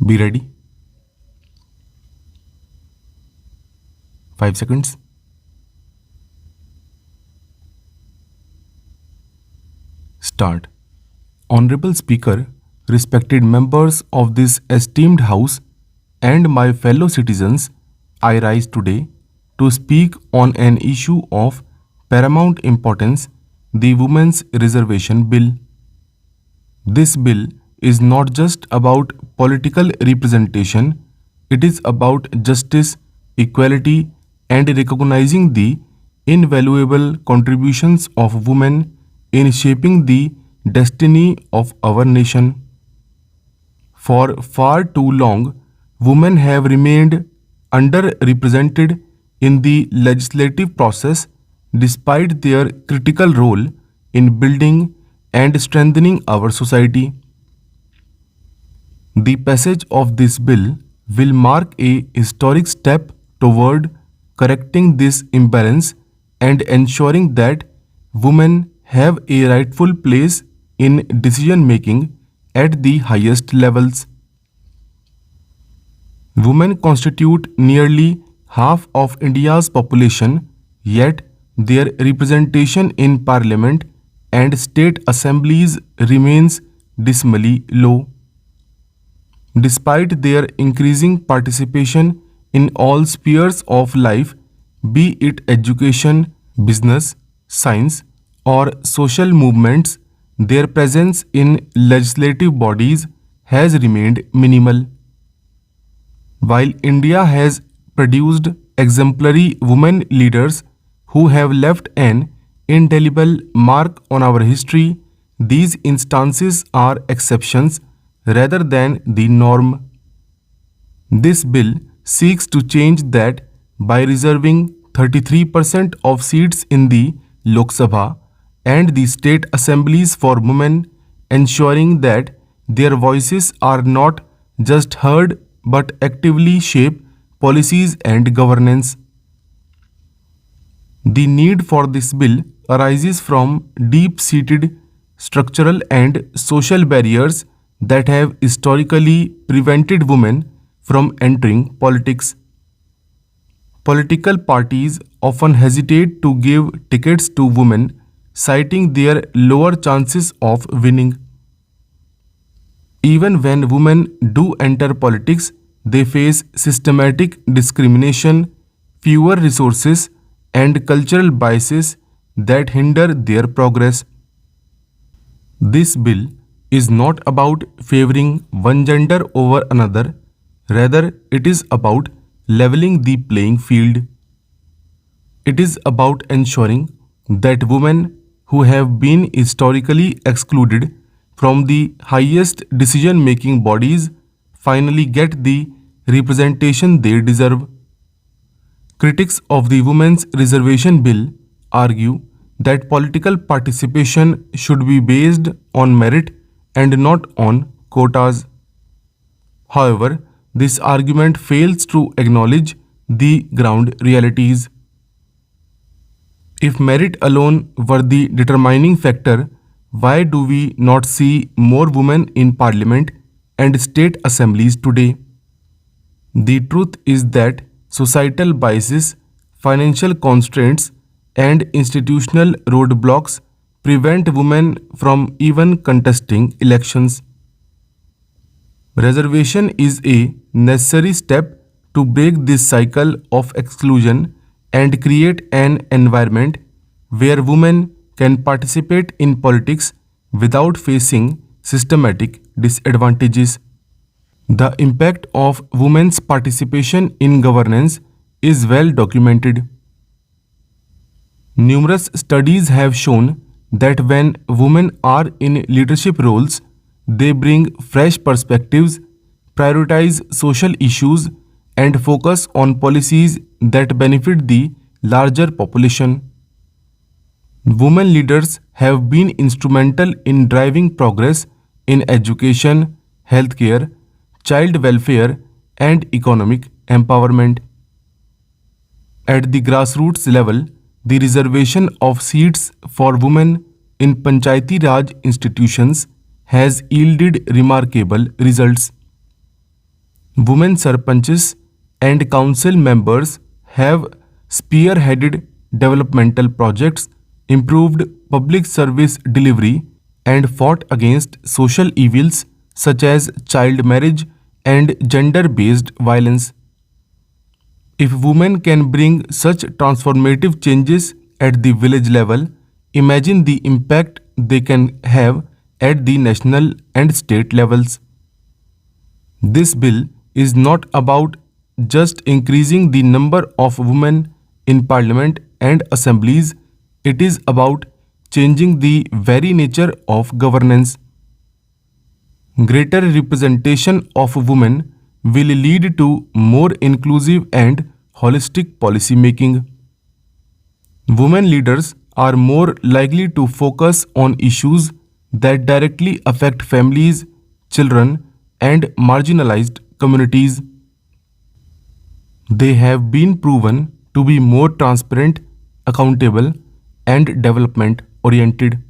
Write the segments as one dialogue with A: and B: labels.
A: Be ready. 5 seconds. Start. Honorable Speaker, respected members of this esteemed House, and my fellow citizens, I rise today to speak on an issue of paramount importance, the Women's Reservation Bill. This bill is not just about political representation, it is about justice, equality, and recognizing the invaluable contributions of women in shaping the destiny of our nation. For far too long, women have remained underrepresented in the legislative process despite their critical role in building and strengthening our society. The passage of this bill will mark a historic step toward correcting this imbalance and ensuring that women have a rightful place in decision making at the highest levels. Women constitute nearly half of India's population, yet their representation in parliament and state assemblies remains dismally low. Despite their increasing participation in all spheres of life, be it education, business, science, or social movements, their presence in legislative bodies has remained minimal. While India has produced exemplary women leaders who have left an indelible mark on our history, these instances are exceptions rather than the norm. This bill seeks to change that by reserving 33% of seats in the Lok Sabha and the state assemblies for women, ensuring that their voices are not just heard but actively shape policies and governance. The need for this bill arises from deep-seated structural and social barriers that have historically prevented women from entering politics. Political parties often hesitate to give tickets to women, citing their lower chances of winning. Even when women do enter politics, they face systematic discrimination, fewer resources, and cultural biases that hinder their progress. This bill is not about favoring one gender over another, rather, it is about leveling the playing field. It is about ensuring that women who have been historically excluded from the highest decision making bodies finally get the representation they deserve. Critics of the Women's Reservation Bill argue that political participation should be based on merit and not on quotas. However, this argument fails to acknowledge the ground realities. If merit alone were the determining factor, why do we not see more women in parliament and state assemblies today? The truth is that societal biases, financial constraints, and institutional roadblocks prevent women from even contesting elections. Reservation is a necessary step to break this cycle of exclusion and create an environment where women can participate in politics without facing systematic disadvantages. The impact of women's participation in governance is well documented. Numerous studies have shown that when women are in leadership roles, they bring fresh perspectives, prioritize social issues, and focus on policies that benefit the larger population. Women leaders have been instrumental in driving progress in education, healthcare, child welfare, and economic empowerment. At the grassroots level, the reservation of seats for women in Panchayati Raj institutions has yielded remarkable results. Women sarpanches and council members have spearheaded developmental projects, improved public service delivery, and fought against social evils such as child marriage and gender based violence. If women can bring such transformative changes at the village level, imagine the impact they can have at the national and state levels. This bill is not about just increasing the number of women in parliament and assemblies, it is about changing the very nature of governance. Greater representation of women will lead to more inclusive and holistic policy making. Women leaders are more likely to focus on issues that directly affect families, children, and marginalized communities. They have been proven to be more transparent, accountable, and development oriented.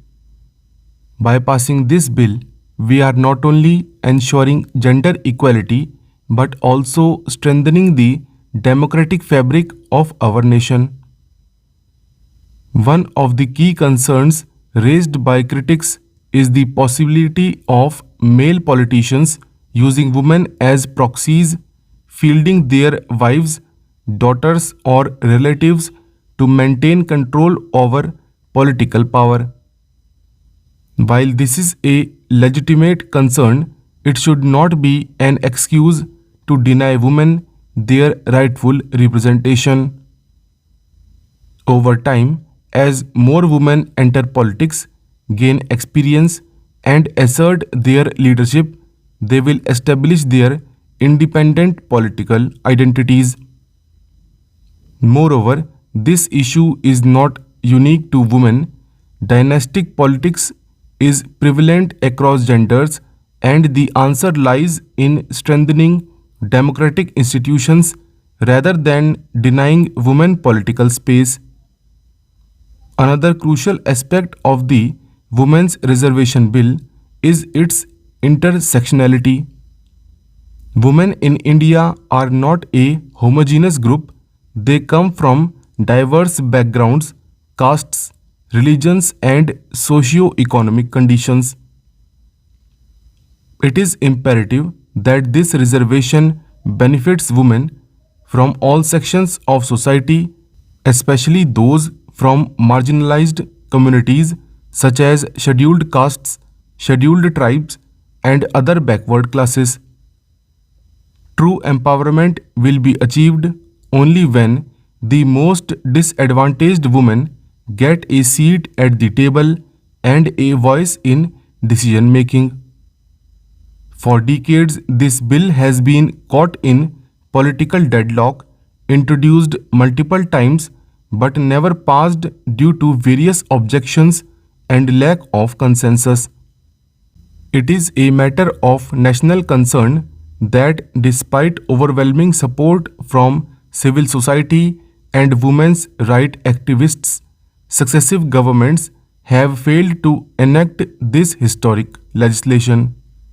A: By passing this bill, we are not only ensuring gender equality but also strengthening the democratic fabric of our nation. One of the key concerns raised by critics is the possibility of male politicians using women as proxies, fielding their wives, daughters, or relatives to maintain control over political power. While this is a legitimate concern, it should not be an excuse to deny women their rightful representation. Over time, as more women enter politics, gain experience, and assert their leadership, they will establish their independent political identities. Moreover, this issue is not unique to women. Dynastic politics is prevalent across genders, and the answer lies in strengthening democratic institutions rather than denying women political space. Another crucial aspect of the Women's Reservation Bill is its intersectionality. Women in India are not a homogeneous group, they come from diverse backgrounds, castes, religions, and socio-economic conditions. It is imperative that this reservation benefits women from all sections of society, especially those from marginalized communities such as scheduled castes, scheduled tribes, and other backward classes. True empowerment will be achieved only when the most disadvantaged women get a seat at the table and a voice in decision making. For decades, this bill has been caught in political deadlock, introduced multiple times, but never passed due to various objections and lack of consensus. It is a matter of national concern that despite overwhelming support from civil society and women's rights activists, successive governments have failed to enact this historic legislation.